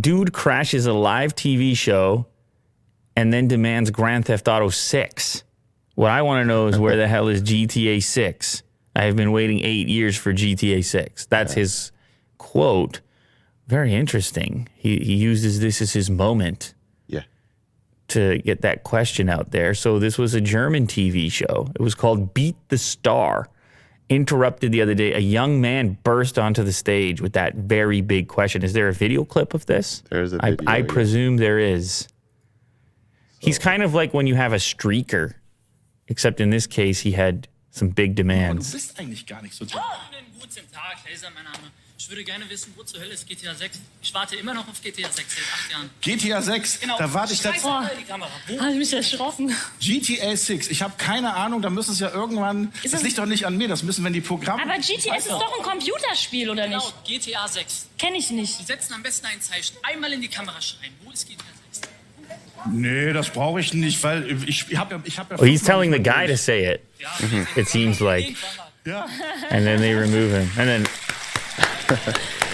Dude crashes a live TV show and then demands Grand Theft Auto 6. What I want to know is where the hell is GTA 6? I have been waiting 8 years for GTA 6. That's his quote. Very interesting. He uses this as his moment to get that question out there. So this was a German TV show. It was called Beat the Star. Interrupted the other day. A young man burst onto the stage with that very big question. Is there a video clip of this? There's a video. I presume there is. So. He's kind of like when you have a streaker, except in this case, he had some big demands. Du bist eigentlich gar nicht so toll. Guten Tag, Laser, mein Name. Ich würde gerne wissen, wo zur Hölle ist GTA 6? Ich warte immer noch auf GTA 6 seit 8 Jahren. GTA 6? Genau. Da warte ich jetzt. Die Kamera. Habe ich mich erschrocken. GTA 6, ich habe keine Ahnung, da müssen es ja irgendwann. Das liegt doch nicht an mir, das müssen, wenn die Programme. Aber GTA ist doch ein Computerspiel, oder Genau, nicht? GTA 6. Kenn ich nicht. Sie setzen am besten ein Zeichen. Einmal in die Kamera schreien. Wo ist GTA 6? Nee, das brauche ich nicht, weil ich habe ja. Oh, he's telling the guy to say it. It seems like. Ja. And then they remove him. And then.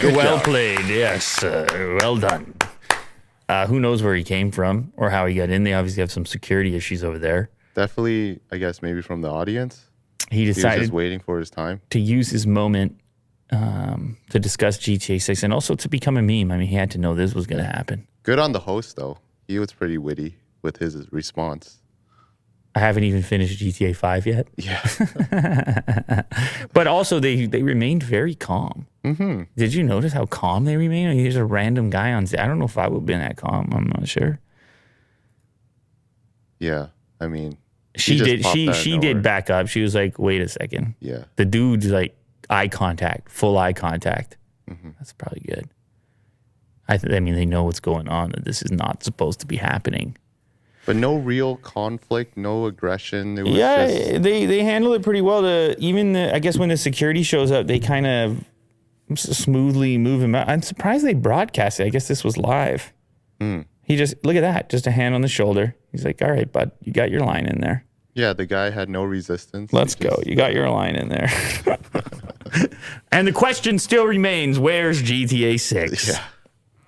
Well played, yes. Well done. Who knows where he came from or how he got in? They obviously have some security issues over there. Definitely, I guess, maybe from the audience. He was decided just waiting for his time to use his moment to discuss GTA 6 and also to become a meme. I mean, he had to know this was going to happen. Good on the host, though. He was pretty witty with his response. I haven't even finished GTA 5 yet. Yeah. But also, they remained very calm. Mm-hmm. Did you notice how calm they remained? I mean, here's a random guy on stage. I don't know if I would have been that calm. I'm not sure. Yeah. I mean, she did back up. She was like, wait a second. Yeah. The dude's like eye contact, full eye contact. Mm-hmm. That's probably good. I mean, they know what's going on, that this is not supposed to be happening. But no real conflict, no aggression. It was just... they handle it pretty well. I guess when the security shows up, they kind of smoothly move him out. I'm surprised they broadcast it. I guess this was live. He just, look at that, just a hand on the shoulder. He's like, all right, bud, you got your line in there. Yeah, the guy had no resistance. Let's go. You got your line in there. And the question still remains, where's GTA 6? Yeah.